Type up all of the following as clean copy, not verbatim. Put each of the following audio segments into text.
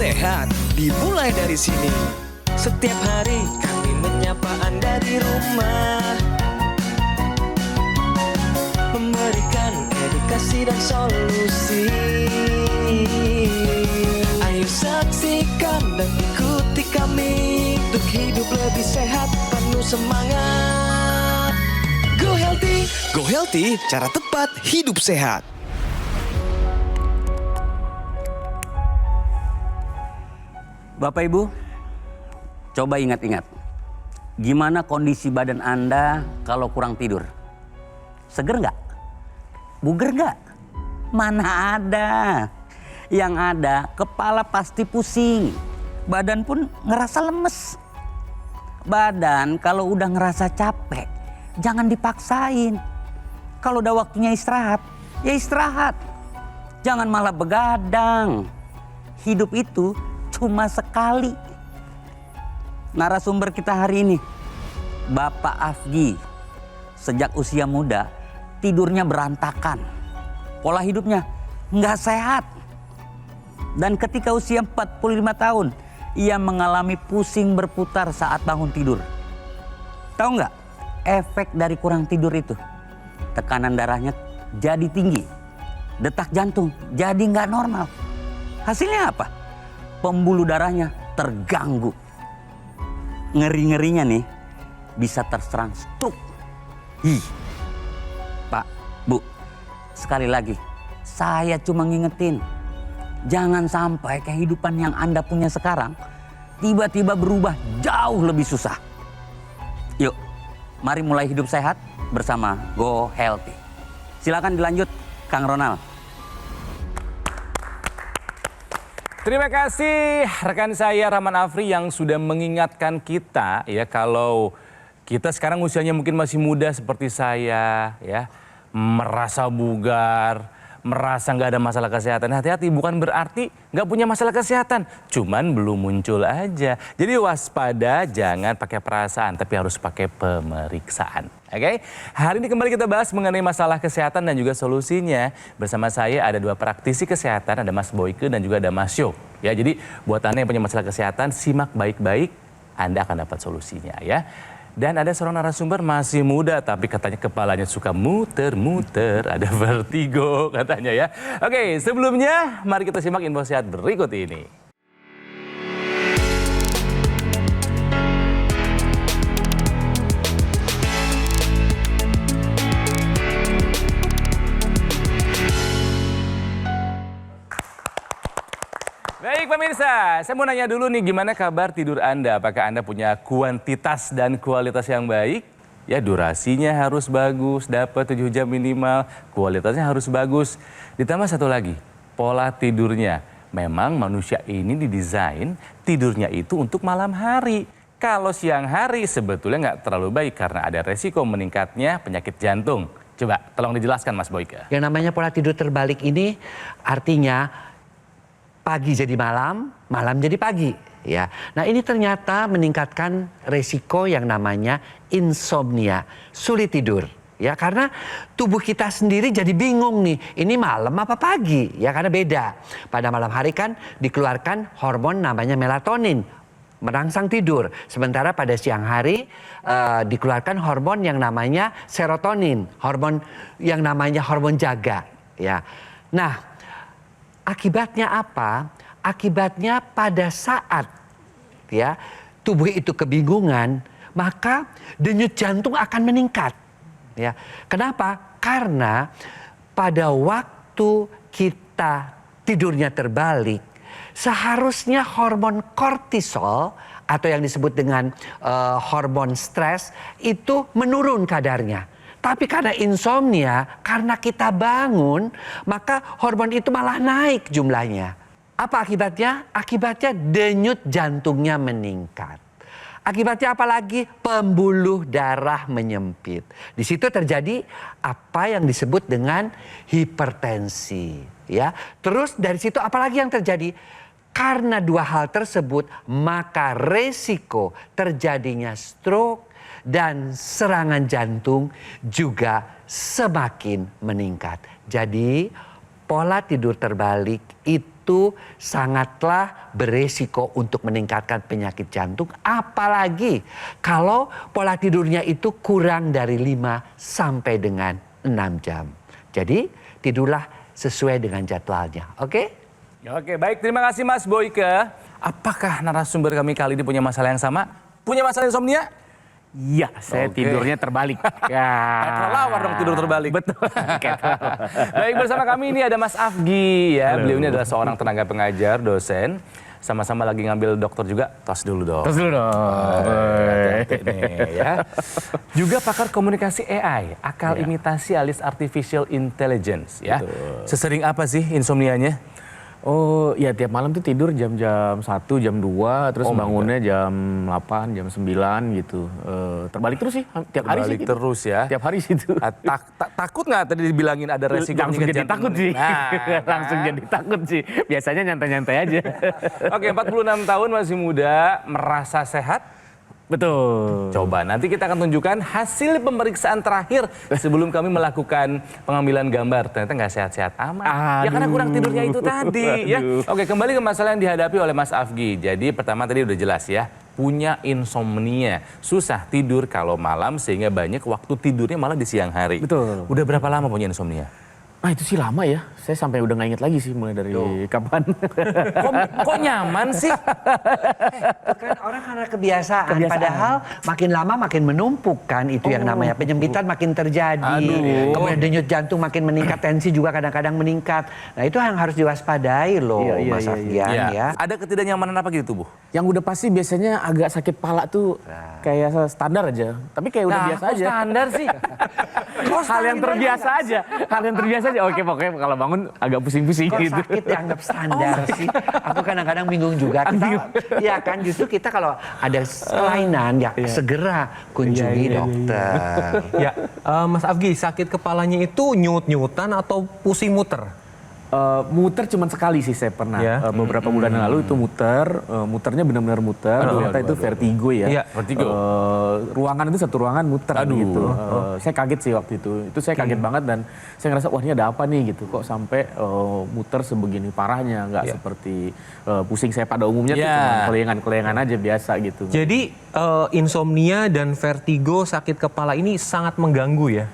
sehat dimulai dari sini. Setiap hari kami menyapa Anda di rumah, memberikan edukasi dan solusi. Ayo saksikan dan ikuti kami untuk hidup lebih sehat, penuh semangat. Go Healthy, cara tepat hidup sehat. Bapak Ibu, coba ingat-ingat, gimana kondisi badan Anda kalau kurang tidur? Seger nggak? Buger nggak? Mana ada. Yang ada, kepala pasti pusing, badan pun ngerasa lemes. Badan kalau udah ngerasa capek, jangan dipaksain. Kalau udah waktunya istirahat, ya istirahat. Jangan malah begadang. Hidup itu cuma sekali. Narasumber kita hari ini, Bapak Afgi. Sejak usia muda, tidurnya berantakan. Pola hidupnya nggak sehat. Dan ketika usia 45 tahun, ia mengalami pusing berputar saat bangun tidur. Tahu nggak efek dari kurang tidur itu? Tekanan darahnya jadi tinggi. Detak jantung jadi nggak normal. Hasilnya apa? Pembuluh darahnya terganggu. Ngeri-ngerinya nih, bisa terserang stroke. Pak, Bu, sekali lagi, saya cuma ngingetin. Jangan sampai kehidupan yang Anda punya sekarang tiba-tiba berubah jauh lebih susah. Yuk, mari mulai hidup sehat bersama Go Healthy. Silakan dilanjut, Kang Ronald. Terima kasih rekan saya Rahman Afri yang sudah mengingatkan kita ya kalau kita sekarang usianya mungkin masih muda seperti saya ya, merasa bugar, merasa nggak ada masalah kesehatan. Hati-hati, bukan berarti nggak punya masalah kesehatan, cuman belum muncul aja. Jadi waspada, jangan pakai perasaan tapi harus pakai pemeriksaan. Oke, hari ini kembali kita bahas mengenai masalah kesehatan dan juga solusinya. Bersama saya ada dua praktisi kesehatan, ada Mas Boyke dan juga ada Mas Yo. Ya, jadi buat Anda yang punya masalah kesehatan, simak baik-baik, Anda akan dapat solusinya ya. Dan ada seorang narasumber masih muda tapi katanya kepalanya suka muter-muter, ada vertigo katanya ya. Oke, sebelumnya mari kita simak info sehat berikut ini. Baik pemirsa, saya mau nanya dulu nih gimana kabar tidur Anda? Apakah Anda punya kuantitas dan kualitas yang baik? Ya durasinya harus bagus, dapat 7 jam minimal, kualitasnya harus bagus. Ditambah satu lagi, pola tidurnya. Memang manusia ini didesain tidurnya itu untuk malam hari. Kalau siang hari sebetulnya nggak terlalu baik karena ada resiko meningkatnya penyakit jantung. Coba tolong dijelaskan Mas Boyke. Yang namanya pola tidur terbalik ini artinya pagi jadi malam, malam jadi pagi. Ya, nah ini ternyata meningkatkan resiko yang namanya insomnia, sulit tidur. Ya, karena tubuh kita sendiri jadi bingung nih, ini malam apa pagi? Ya, karena beda. Pada malam hari kan dikeluarkan hormon namanya melatonin, merangsang tidur. Sementara pada siang hari dikeluarkan hormon yang namanya serotonin, hormon yang namanya hormon jaga. Ya, nah. Akibatnya apa? Akibatnya pada saat ya tubuh itu kebingungan, maka denyut jantung akan meningkat. Ya. Kenapa? Karena pada waktu kita tidurnya terbalik, seharusnya hormon kortisol atau yang disebut dengan hormon stres itu menurun kadarnya. Tapi karena insomnia, karena kita bangun, maka hormon itu malah naik jumlahnya. Apa akibatnya? Akibatnya denyut jantungnya meningkat. Akibatnya apa lagi? Pembuluh darah menyempit. Di situ terjadi apa yang disebut dengan hipertensi. Ya. Terus dari situ apa lagi yang terjadi? Karena dua hal tersebut, maka resiko terjadinya stroke dan serangan jantung juga semakin meningkat. Jadi pola tidur terbalik itu itu sangatlah beresiko untuk meningkatkan penyakit jantung. Apalagi kalau pola tidurnya itu kurang dari 5 sampai dengan 6 jam. Jadi tidurlah sesuai dengan jadwalnya, oke? Oke, baik. Terima kasih Mas Boyke. Apakah narasumber kami kali ini punya masalah yang sama? Punya masalah insomnia? Iya, saya tidurnya terbalik. Ya. Kelawar dong tidur terbalik. Betul. Baik, bersama kami ini ada Mas Afgi ya. Beliau ini adalah seorang tenaga pengajar, dosen. Sama-sama lagi ngambil dokter juga. Tos dulu dong. Terus dulu dong. Hati-hati nih ya. Juga pakar komunikasi AI, akal imitasi alias artificial intelligence ya. Sesering apa sih insomnianya? Oh ya, tiap malam tuh tidur jam-jam 1, jam 2, terus bangunnya jam 8, jam 9 gitu. Terbalik terus sih, tiap hari sih. Terbalik terus ya. Tiap hari sih itu. Takut nggak tadi dibilangin ada resiko Langsung penyakit jadi jantung? takut sih. Nah, Langsung jadi takut sih. Biasanya nyantai-nyantai aja. Oke, 46 tahun masih muda, merasa sehat? Betul. Coba nanti kita akan tunjukkan hasil pemeriksaan terakhir sebelum kami melakukan pengambilan gambar. Ternyata nggak sehat-sehat amat. Ya karena kurang tidurnya itu tadi. Ya. Oke, kembali ke masalah yang dihadapi oleh Mas Afgi. Jadi pertama tadi udah jelas ya, punya insomnia, susah tidur kalau malam sehingga banyak waktu tidurnya malah di siang hari. Betul. Udah berapa lama punya insomnia? Ah itu sih lama ya, saya sampai udah nggak inget lagi sih mulai dari kapan. Kok nyaman sih? Kan orang karena kebiasaan. Padahal makin lama makin menumpuk kan itu yang namanya penyempitan makin terjadi. Kemudian denyut jantung makin meningkat, tensi juga kadang-kadang meningkat. Nah itu yang harus diwaspadai loh Mas Afgian ya. Ada ketidaknyamanan apa gitu tubuh? Yang udah pasti biasanya agak sakit pala tuh kayak standar aja. Tapi kayak udah biasa aja. Standar sih. Hal yang terbiasa aja. Hal yang terbiasa aja. Oke, pokoknya kalau bangun agak pusing-pusing Kok gitu. sakit dianggap standar sih? Aku kadang-kadang bingung juga. Ya kan justru kita kalau ada kelainan ya segera kunjungi dokter. Ya, Mas Afgi, sakit kepalanya itu nyut-nyutan atau pusing muter? Muter cuman sekali sih saya pernah. Ya. Beberapa bulan yang lalu itu muter. Muternya benar-benar muter. Ternyata itu vertigo ya. Iya, vertigo. Ruangan itu satu ruangan muter gitu. Saya kaget sih waktu itu. Itu saya kaget banget dan saya ngerasa wah ini ada apa nih gitu. Kok sampai muter sebegini parahnya. Nggak seperti pusing saya pada umumnya tuh cuma kelengan-kelengan aja biasa gitu. Jadi insomnia dan vertigo sakit kepala ini sangat mengganggu ya?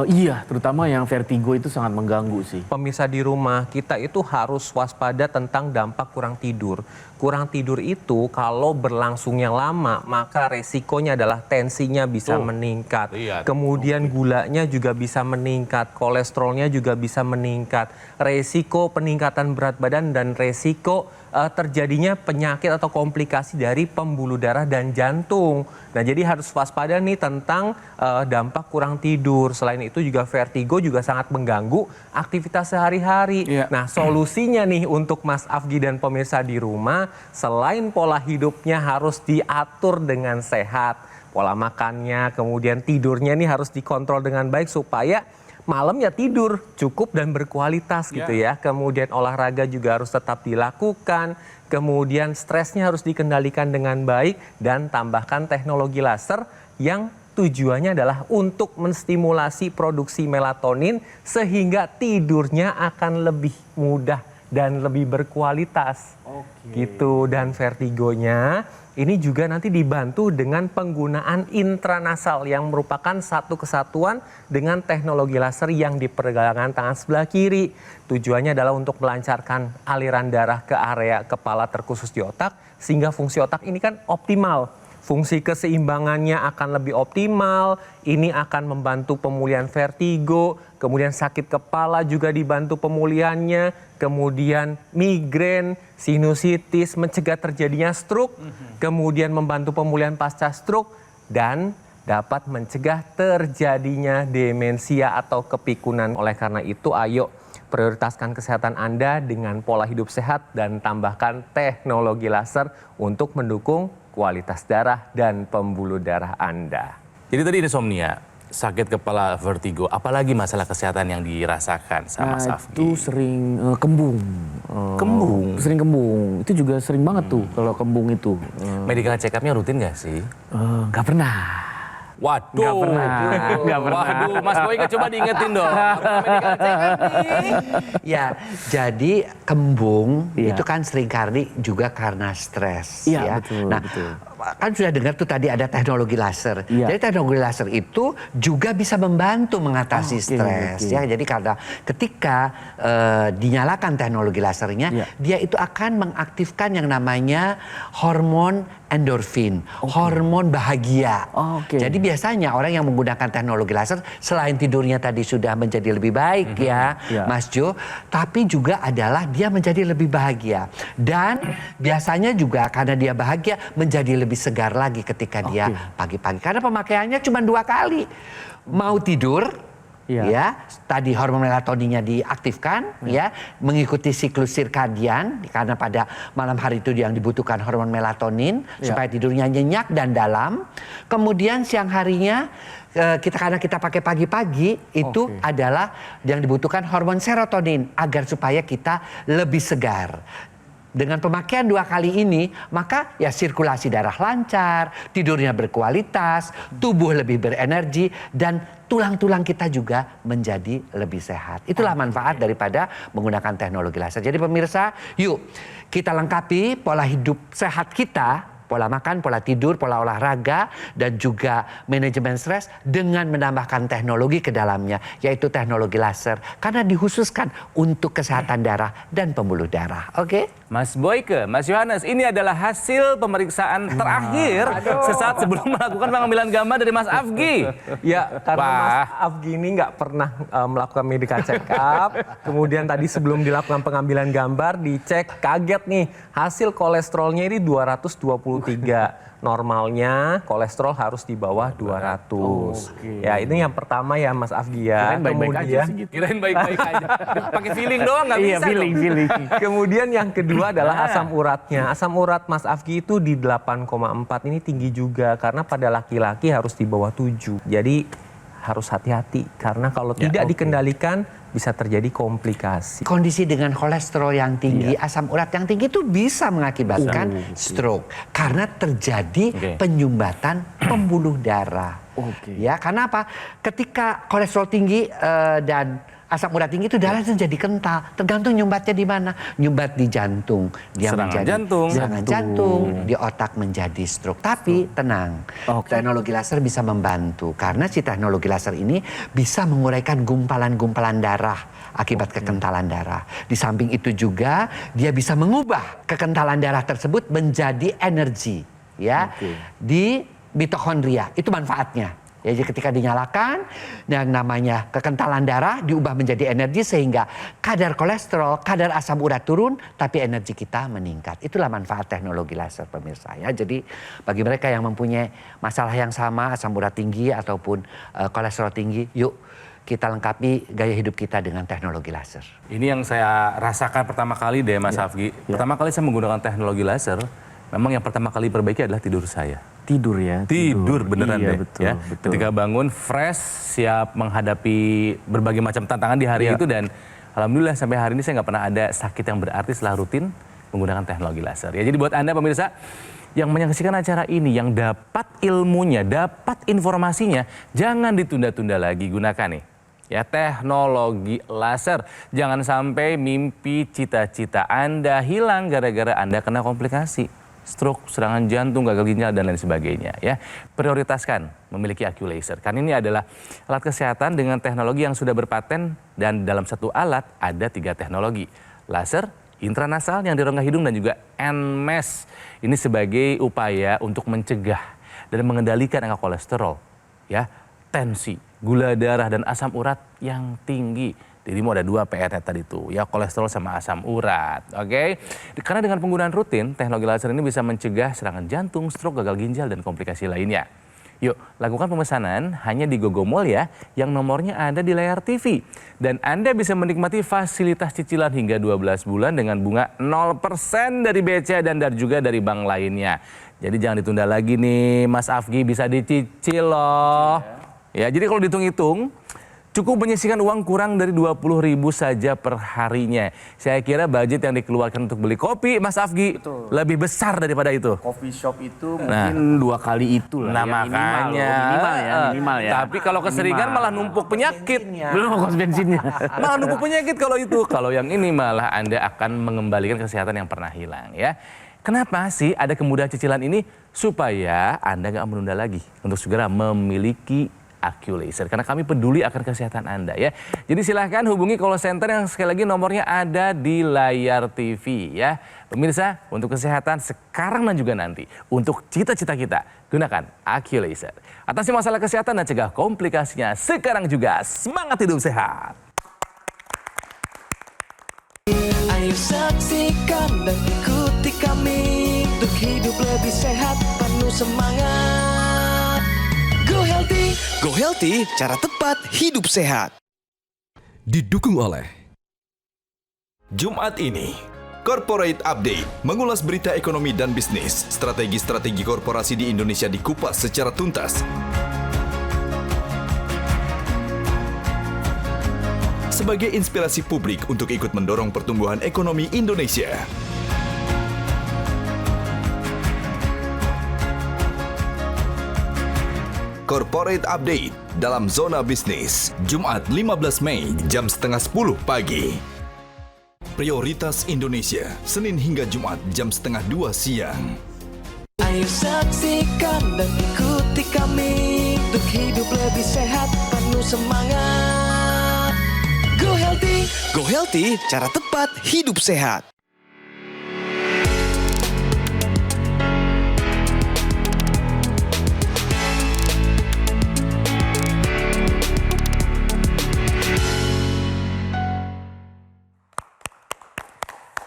Iya, terutama yang vertigo itu sangat mengganggu sih. Pemirsa di rumah, kita itu harus waspada tentang dampak kurang tidur. Kurang tidur itu kalau berlangsungnya lama, maka resikonya adalah tensinya bisa meningkat. Kemudian gulanya juga bisa meningkat, kolesterolnya juga bisa meningkat. Resiko peningkatan berat badan dan resiko terjadinya penyakit atau komplikasi dari pembuluh darah dan jantung. Nah, jadi harus waspada nih tentang dampak kurang tidur. Selain itu juga vertigo juga sangat mengganggu aktivitas sehari-hari. Nah, solusinya nih untuk Mas Afgi dan pemirsa di rumah, selain pola hidupnya harus diatur dengan sehat, pola makannya, kemudian tidurnya nih harus dikontrol dengan baik supaya malamnya tidur cukup dan berkualitas gitu ya. Kemudian olahraga juga harus tetap dilakukan. Kemudian stresnya harus dikendalikan dengan baik dan tambahkan teknologi laser yang tujuannya adalah untuk menstimulasi produksi melatonin sehingga tidurnya akan lebih mudah dan lebih berkualitas. Gitu. Dan vertigonya ini juga nanti dibantu dengan penggunaan intranasal yang merupakan satu kesatuan dengan teknologi laser yang di pergelangan tangan sebelah kiri. Tujuannya adalah untuk melancarkan aliran darah ke area kepala terkhusus di otak sehingga fungsi otak ini kan optimal. Fungsi keseimbangannya akan lebih optimal, ini akan membantu pemulihan vertigo, kemudian sakit kepala juga dibantu pemulihannya, kemudian migrain, sinusitis, mencegah terjadinya stroke, kemudian membantu pemulihan pasca stroke, dan dapat mencegah terjadinya demensia atau kepikunan. Oleh karena itu, ayo prioritaskan kesehatan Anda dengan pola hidup sehat dan tambahkan teknologi laser untuk mendukung kualitas darah dan pembuluh darah Anda. Jadi tadi insomnia, sakit kepala, vertigo, apalagi masalah kesehatan yang dirasakan sama Mas Afgi? Itu sering kembung. Kembung? Sering kembung. Itu juga sering banget tuh kalau kembung itu. Medical check up-nya rutin nggak sih? Nggak pernah. Waduh. Nggak pernah. Nggak pernah. Waduh, Mas Boyke coba diingetin dong. Ya, jadi kembung Iya. itu kan seringkali juga karena stres. Iya, ya. betul, Nah, betul. kan sudah dengar tuh tadi ada teknologi laser. Iya. Jadi teknologi laser itu juga bisa membantu mengatasi Oh, oke, stres. oke. Ya, jadi karena ketika dinyalakan teknologi lasernya, Iya. dia itu akan mengaktifkan yang namanya hormon endorfin, hormon bahagia. Oh, oke. Jadi biasanya orang yang menggunakan teknologi laser selain tidurnya tadi sudah menjadi lebih baik ya, Iya. Mas Jo, tapi juga adalah dia menjadi lebih bahagia. Dan biasanya juga karena dia bahagia menjadi lebih segar lagi ketika dia pagi-pagi. Karena pemakaiannya cuma 2 kali. Mau tidur, Iya. ya, tadi hormon melatoninnya diaktifkan, ya, mengikuti siklus sirkadian karena pada malam hari itu yang dibutuhkan hormon melatonin supaya tidurnya nyenyak dan dalam. Kemudian siang harinya karena kita pakai pagi-pagi itu adalah yang dibutuhkan hormon serotonin agar supaya kita lebih segar. Dengan pemakaian 2 kali ini, maka ya sirkulasi darah lancar, tidurnya berkualitas, tubuh lebih berenergi, dan tulang-tulang kita juga menjadi lebih sehat. Itulah manfaat daripada menggunakan teknologi laser. Jadi pemirsa, yuk kita lengkapi pola hidup sehat kita, pola makan, pola tidur, pola olahraga, dan juga manajemen stres dengan menambahkan teknologi ke dalamnya, yaitu teknologi laser. Karena dikhususkan untuk kesehatan darah dan pembuluh darah. Oke? Mas Boyke, Mas Yohanes, ini adalah hasil pemeriksaan terakhir sesaat sebelum melakukan pengambilan gambar dari Mas Afgi. Ya, karena Wah. Mas Afgi ini nggak pernah melakukan medical check up. Kemudian tadi sebelum dilakukan pengambilan gambar, dicek kaget nih. Hasil kolesterolnya ini 223. Normalnya kolesterol harus di bawah 200. Ya, ini yang pertama ya Mas Afgi ya. Kirain baik-baik aja segitu. Kirain baik-baik aja. Pakai feeling doang nggak Iya, bisa feeling, dong. feeling. Kemudian yang kedua adalah asam uratnya. Asam urat Mas Afgi itu di 8,4, ini tinggi juga karena pada laki-laki harus di bawah 7. Jadi harus hati-hati karena kalau tidak dikendalikan bisa terjadi komplikasi. Kondisi dengan kolesterol yang tinggi, asam urat yang tinggi itu bisa mengakibatkan stroke. Karena terjadi penyumbatan pembuluh darah. Ya, karena apa? Ketika kolesterol tinggi dan asam urat tinggi itu darah itu jadi kental. Tergantung nyumbatnya di mana. Nyumbat di jantung, dia Serangan menjadi jantung. serangan jantung, di otak menjadi stroke. Tapi tenang, teknologi laser bisa membantu karena si teknologi laser ini bisa menguraikan gumpalan-gumpalan darah akibat kekentalan darah. Di samping itu juga dia bisa mengubah kekentalan darah tersebut menjadi energi, ya, di mitokondria. Itu manfaatnya. Ya, jadi ketika dinyalakan, yang namanya kekentalan darah diubah menjadi energi sehingga kadar kolesterol, kadar asam urat turun, tapi energi kita meningkat. Itulah manfaat teknologi laser, pemirsa. Ya, jadi bagi mereka yang mempunyai masalah yang sama, asam urat tinggi ataupun kolesterol tinggi, yuk kita lengkapi gaya hidup kita dengan teknologi laser. Ini yang saya rasakan pertama kali deh Mas Afgi. Pertama kali saya menggunakan teknologi laser, memang yang pertama kali perbaiki adalah tidur saya. Tidur ya. Tidur beneran Iya, deh. betul, Ya. betul. Ketika bangun fresh, siap menghadapi berbagai macam tantangan di hari itu, dan alhamdulillah sampai hari ini saya nggak pernah ada sakit yang berarti setelah rutin menggunakan teknologi laser. Ya, jadi buat Anda pemirsa yang menyaksikan acara ini, yang dapat ilmunya, dapat informasinya, jangan ditunda-tunda lagi, gunakan nih. Ya, teknologi laser. Jangan sampai mimpi cita-cita Anda hilang gara-gara Anda kena komplikasi. Stroke, serangan jantung, gagal ginjal, dan lain sebagainya. Ya, prioritaskan memiliki IQ Laser. Karena ini adalah alat kesehatan dengan teknologi yang sudah berpaten, dan dalam satu alat ada 3 teknologi. Laser, intranasal yang di rongga hidung, dan juga NMES. Ini sebagai upaya untuk mencegah dan mengendalikan angka kolesterol, ya, tensi, gula darah, dan asam urat yang tinggi. Dirimu ada 2 PR-nya tadi tuh, ya, kolesterol sama asam urat, oke? Karena dengan penggunaan rutin, teknologi laser ini bisa mencegah serangan jantung, stroke, gagal ginjal, dan komplikasi lainnya. Yuk, lakukan pemesanan hanya di Gogomall ya, yang nomornya ada di layar TV. Dan Anda bisa menikmati fasilitas cicilan hingga 12 bulan dengan bunga 0% dari BCA dan juga dari bank lainnya. Jadi jangan ditunda lagi nih, Mas Afgi, bisa dicicil loh. Ya, jadi kalau dihitung-hitung, cukup menyisihkan uang kurang dari 20.000 saja per harinya. Saya kira budget yang dikeluarkan untuk beli kopi, Mas Afgi, lebih besar daripada itu. Coffee shop itu mungkin 2 kali itu lah. Nah, ya, makanya. minimal ya. Tapi kalau keseringan malah numpuk penyakit. Belum kos bensinnya. Malah numpuk penyakit kalau itu. Kalau yang ini malah Anda akan mengembalikan kesehatan yang pernah hilang ya. Kenapa sih ada kemudahan cicilan ini? Supaya Anda nggak menunda lagi untuk segera memiliki AccuLaser. Karena kami peduli akan kesehatan Anda ya. Jadi silahkan hubungi call center yang sekali lagi nomornya ada di layar TV ya. Pemirsa, untuk kesehatan sekarang dan juga nanti. Untuk cita-cita kita, gunakan AccuLaser. Atasi masalah kesehatan dan cegah komplikasinya sekarang juga. Semangat hidup sehat! Ayo saksikan dan ikuti kami untuk hidup lebih sehat, penuh semangat. Go Healthy, cara tepat hidup sehat. Didukung oleh Jumat ini, Corporate Update mengulas berita ekonomi dan bisnis, strategi-strategi korporasi di Indonesia dikupas secara tuntas. Sebagai inspirasi publik untuk ikut mendorong pertumbuhan ekonomi Indonesia. Corporate Update dalam Zona Bisnis, Jumat 15 Mei jam setengah 10 pagi. Prioritas Indonesia, Senin hingga Jumat jam setengah 2 siang. Ayo saksikan dan ikuti kami untuk hidup lebih sehat, penuh semangat. Go Healthy, cara tepat hidup sehat.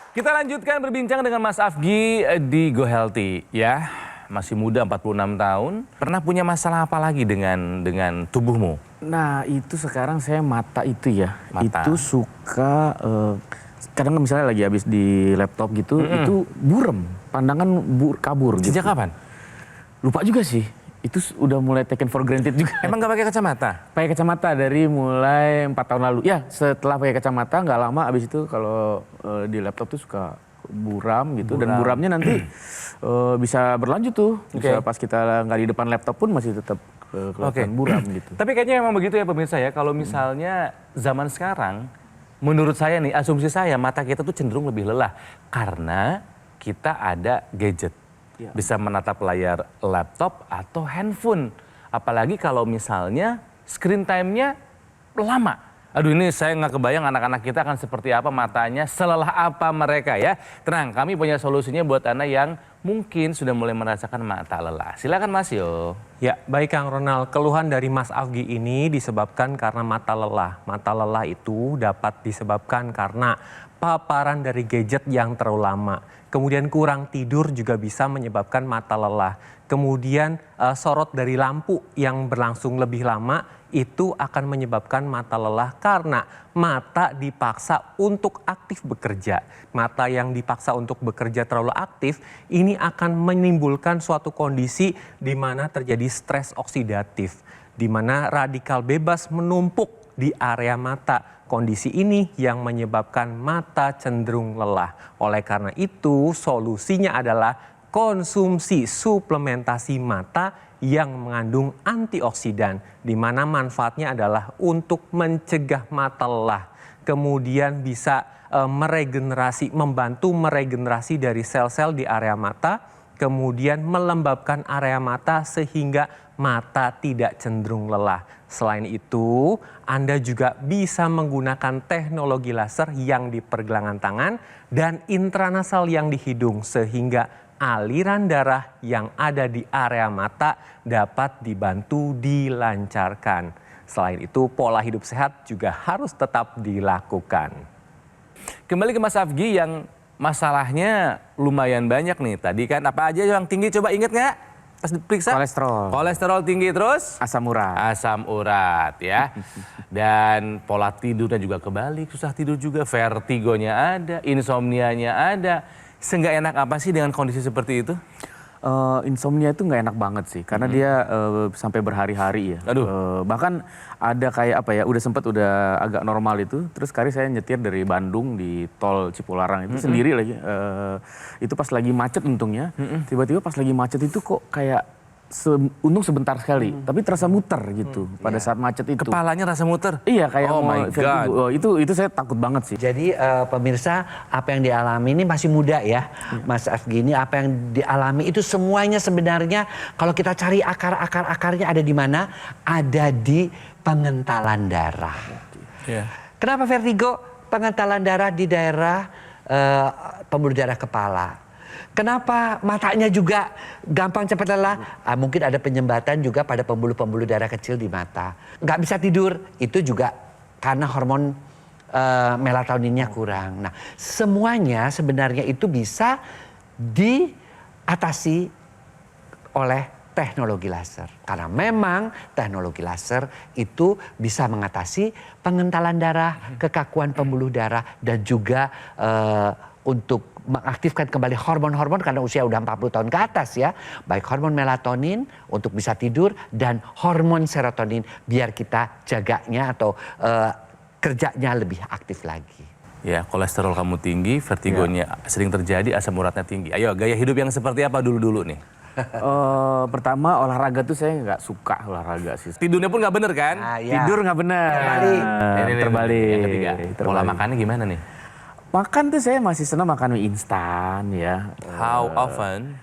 Kita lanjutkan berbincang dengan Mas Afgi di Go Healthy ya. Masih muda 46 tahun. Pernah punya masalah apa lagi dengan tubuhmu? Nah itu sekarang saya mata itu ya. Mata. Itu suka, kadang misalnya lagi habis di laptop gitu, itu burem. Pandangan kabur gitu. Sejak kapan? Lupa juga sih. Itu udah mulai taken for granted juga. Emang gak pakai kacamata? Pakai kacamata dari mulai 4 tahun lalu. Ya setelah pakai kacamata nggak lama abis itu kalau di laptop tuh suka buram gitu. Dan buramnya nanti bisa berlanjut tuh. Bisa pas kita nggak di depan laptop pun masih tetap kelihatan buram gitu. Tapi kayaknya emang begitu ya pemirsa ya. Kalau misalnya zaman sekarang, menurut saya nih, asumsi saya mata kita tuh cenderung lebih lelah. Karena kita ada gadget. Bisa menatap layar laptop atau handphone. Apalagi kalau misalnya screen time-nya lama. Aduh ini saya nggak kebayang anak-anak kita akan seperti apa matanya, selelah apa mereka ya. Tenang, kami punya solusinya buat Anda yang mungkin sudah mulai merasakan mata lelah. Silakan Mas Yo. Ya, baik Kang Ronald. Keluhan dari Mas Afgi ini disebabkan karena mata lelah. Mata lelah itu dapat disebabkan karena paparan dari gadget yang terlalu lama. Kemudian kurang tidur juga bisa menyebabkan mata lelah. Kemudian sorot dari lampu yang berlangsung lebih lama itu akan menyebabkan mata lelah karena mata dipaksa untuk aktif bekerja. Mata yang dipaksa untuk bekerja terlalu aktif ini akan menimbulkan suatu kondisi di mana terjadi stres oksidatif, di mana radikal bebas menumpuk di area mata. Kondisi ini yang menyebabkan mata cenderung lelah. Oleh karena itu, solusinya adalah konsumsi suplementasi mata yang mengandung antioksidan, di mana manfaatnya adalah untuk mencegah mata lelah. Kemudian bisa membantu meregenerasi dari sel-sel di area mata, kemudian melembabkan area mata sehingga mata tidak cenderung lelah. Selain itu, Anda juga bisa menggunakan teknologi laser yang di pergelangan tangan dan intranasal yang di hidung sehingga aliran darah yang ada di area mata dapat dibantu dilancarkan. Selain itu, pola hidup sehat juga harus tetap dilakukan. Kembali ke Mas Afgi yang masalahnya lumayan banyak nih. Tadi kan apa aja yang tinggi, coba inget nggak? Pas diperiksa? Kolesterol tinggi, terus? Asam urat. Asam urat ya. Dan pola tidurnya juga kebalik, susah tidur juga, vertigonya ada, insomnianya ada. Seenggak enak apa sih dengan kondisi seperti itu? Insomnia itu nggak enak banget sih, karena dia sampai berhari-hari ya. Bahkan ada kayak apa ya, udah agak normal itu. Terus kali saya nyetir dari Bandung di tol Cipularang itu sendiri lagi. Itu pas lagi macet untungnya. Tiba-tiba pas lagi macet itu kok kayak untung sebentar sekali, tapi terasa muter gitu pada saat macet itu. Kepalanya rasa muter? Iya, kayak Oh my vertigo. Itu saya takut banget sih. Jadi pemirsa, apa yang dialami ini masih muda ya, Mas Afgi, ini apa yang dialami itu semuanya sebenarnya kalau kita cari akarnya ada di mana? Ada di pengentalan darah. Kenapa vertigo? Pengentalan darah di daerah pembuluh darah kepala. Kenapa matanya juga gampang cepat lelah? Mungkin ada penyumbatan juga pada pembuluh-pembuluh darah kecil di mata. Nggak bisa tidur, itu juga karena hormon melatoninnya kurang. Nah, semuanya sebenarnya itu bisa diatasi oleh teknologi laser. Karena memang teknologi laser itu bisa mengatasi pengentalan darah, kekakuan pembuluh darah, dan juga untuk mengaktifkan kembali hormon-hormon karena usia udah 40 tahun ke atas ya. Baik hormon melatonin untuk bisa tidur dan hormon serotonin biar kita jaganya atau kerjanya lebih aktif lagi. Ya, kolesterol kamu tinggi, vertigonya sering terjadi, asam uratnya tinggi. Ayo, gaya hidup yang seperti apa dulu-dulu nih? Pertama olahraga tuh saya nggak suka olahraga sih. Tidurnya pun nggak bener kan? Tidur nggak benar. Terbalik. Yang ketiga, pola makannya gimana nih? Makan tuh saya masih senang makan mie instan ya. How often?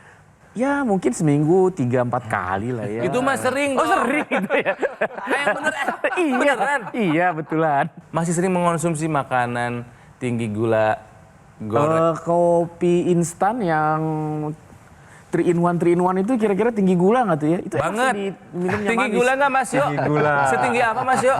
Ya mungkin seminggu 3-4 kali lah ya. Itu mah sering. Oh sering gitu ya. Yang bener, Beneran? Iya betulan. Masih sering mengonsumsi makanan tinggi gula, goreng. Kopi instan yang 3 in 1 itu kira-kira tinggi gula nggak tuh ya? Itu Banget. Minumnya Tinggi manis. gula nggak Mas Yo? Tinggi gula. Setinggi apa Mas Yo?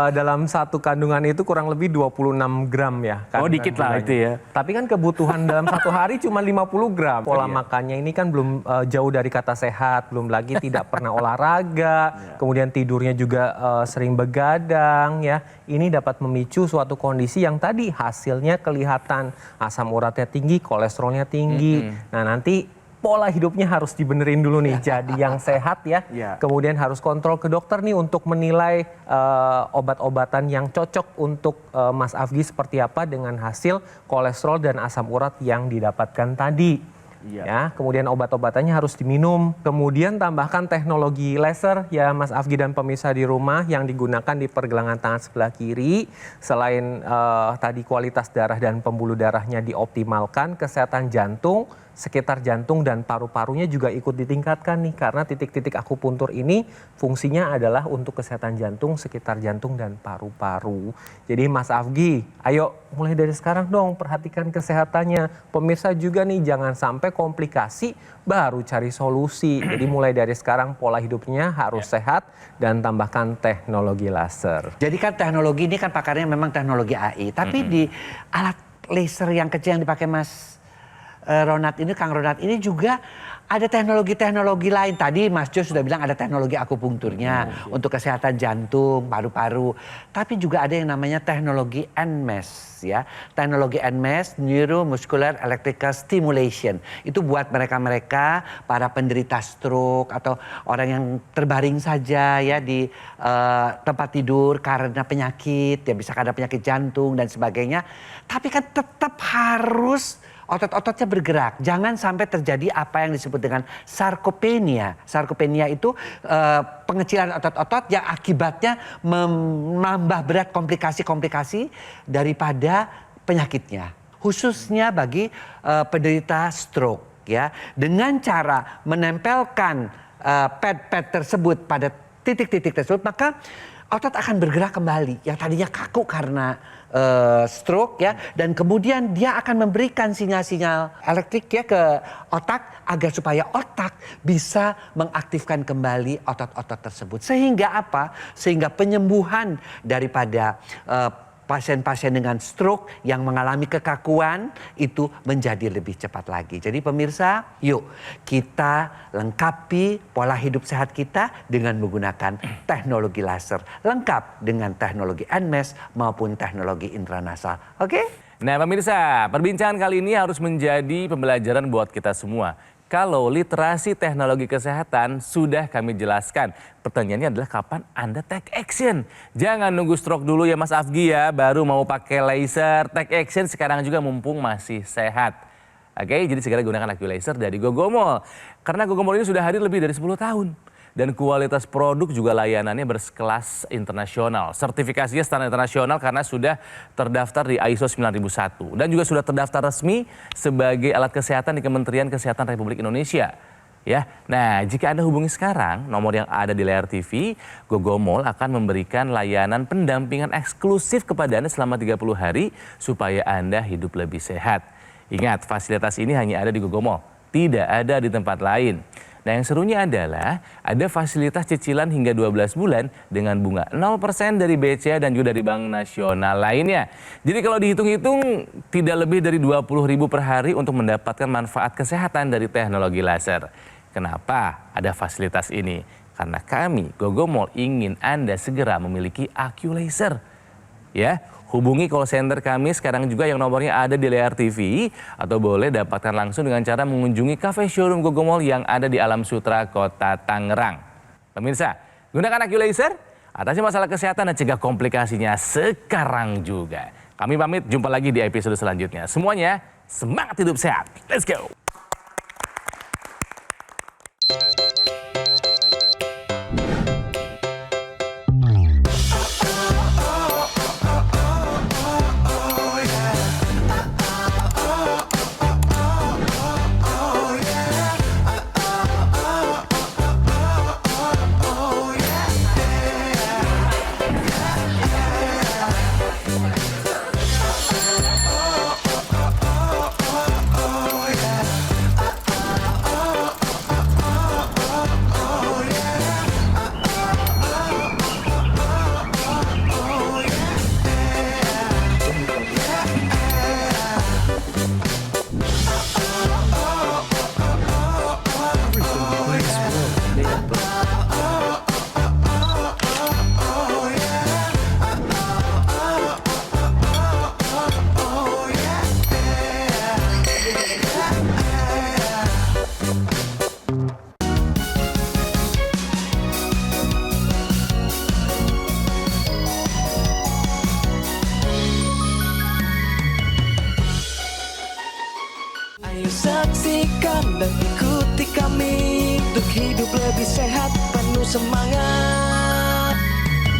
Dalam satu kandungan itu kurang lebih 26 gram ya. Oh dikit lah gulanya. itu ya. Tapi kan kebutuhan dalam satu hari cuma 50 gram. Pola makannya ini kan belum jauh dari kata sehat, belum lagi tidak pernah olahraga, kemudian tidurnya juga sering begadang ya. Ini dapat memicu suatu kondisi yang tadi hasilnya kelihatan asam uratnya tinggi, kolesterolnya tinggi. Nah nanti pola hidupnya harus dibenerin dulu nih, jadi yang sehat ya. Kemudian harus kontrol ke dokter nih untuk menilai obat-obatan yang cocok untuk Mas Afgi seperti apa dengan hasil kolesterol dan asam urat yang didapatkan tadi. Ya, kemudian obat-obatannya harus diminum. Kemudian tambahkan teknologi laser ya Mas Afgi dan pemirsa di rumah yang digunakan di pergelangan tangan sebelah kiri. Selain tadi kualitas darah dan pembuluh darahnya dioptimalkan, kesehatan jantung, sekitar jantung dan paru-parunya juga ikut ditingkatkan nih karena titik-titik akupuntur ini fungsinya adalah untuk kesehatan jantung, sekitar jantung dan paru-paru. Jadi Mas Afgi, ayo mulai dari sekarang dong perhatikan kesehatannya. Pemirsa juga nih jangan sampai komplikasi baru cari solusi. Jadi mulai dari sekarang pola hidupnya harus sehat dan tambahkan teknologi laser. Jadi kan teknologi ini kan pakarnya memang teknologi AI, tapi di alat laser yang kecil yang dipakai Mas Ronald ini, Kang Ronald ini juga ada teknologi-teknologi lain. Tadi Mas Jo sudah bilang ada teknologi akupunkturnya untuk kesehatan jantung, paru-paru. Tapi juga ada yang namanya teknologi NMES ya. Teknologi NMES, Neuromuscular Electrical Stimulation. Itu buat mereka-mereka para penderita stroke atau orang yang terbaring saja ya di tempat tidur karena penyakit, ya bisa karena penyakit jantung dan sebagainya. Tapi kan tetap harus otot-ototnya bergerak. Jangan sampai terjadi apa yang disebut dengan sarkopenia. Sarkopenia itu pengecilan otot-otot yang akibatnya menambah berat komplikasi-komplikasi daripada penyakitnya. Khususnya bagi penderita stroke ya. Dengan cara menempelkan pad-pad tersebut pada titik-titik tersebut, maka otot akan bergerak kembali. Yang tadinya kaku karena stroke ya, dan kemudian dia akan memberikan sinyal-sinyal elektrik ya ke otak agar supaya otak bisa mengaktifkan kembali otot-otot tersebut. Sehingga apa? Sehingga penyembuhan daripada pasien-pasien dengan stroke yang mengalami kekakuan itu menjadi lebih cepat lagi. Jadi pemirsa, yuk kita lengkapi pola hidup sehat kita dengan menggunakan teknologi laser. Lengkap dengan teknologi NMES maupun teknologi intranasal. Oke? Nah pemirsa, perbincangan kali ini harus menjadi pembelajaran buat kita semua. kalau literasi teknologi kesehatan sudah kami jelaskan. Pertanyaannya adalah kapan Anda take action? Jangan nunggu stroke dulu ya Mas Afgi ya, baru mau pakai laser. Take action sekarang juga mumpung masih sehat. Oke, jadi segera gunakan AccuLaser dari Gogomall. Karena Gogomall ini sudah hadir lebih dari 10 tahun. Dan kualitas produk juga layanannya berkelas internasional. Sertifikasinya standar internasional karena sudah terdaftar di ISO 9001. Dan juga sudah terdaftar resmi sebagai alat kesehatan di Kementerian Kesehatan Republik Indonesia. Ya, nah jika Anda hubungi sekarang nomor yang ada di layar TV, Gogomall akan memberikan layanan pendampingan eksklusif kepada Anda selama 30 hari supaya Anda hidup lebih sehat. Ingat, fasilitas ini hanya ada di Gogomall, tidak ada di tempat lain. Nah yang serunya adalah ada fasilitas cicilan hingga 12 bulan dengan bunga 0% dari BCA dan juga dari Bank Nasional lainnya. Jadi kalau dihitung-hitung tidak lebih dari 20.000 per hari untuk mendapatkan manfaat kesehatan dari teknologi laser. Kenapa ada fasilitas ini? Karena kami, Gogomall, ingin Anda segera memiliki AccuLaser. Ya, hubungi call center kami sekarang juga yang nomornya ada di layar TV atau boleh dapatkan langsung dengan cara mengunjungi cafe showroom Gogomall yang ada di Alam Sutra, Kota Tangerang. Pemirsa, gunakan AccuLaser, atasi masalah kesehatan dan cegah komplikasinya sekarang juga. Kami pamit, jumpa lagi di episode selanjutnya. Semuanya semangat hidup sehat. Let's go! Ayo saksikan dan ikuti kami untuk hidup lebih sehat, penuh semangat.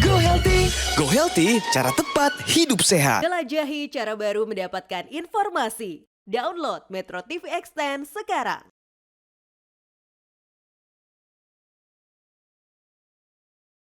Go Healthy, Go Healthy, cara tepat hidup sehat. Jelajahi cara baru mendapatkan informasi. Download Metro TV Extend sekarang.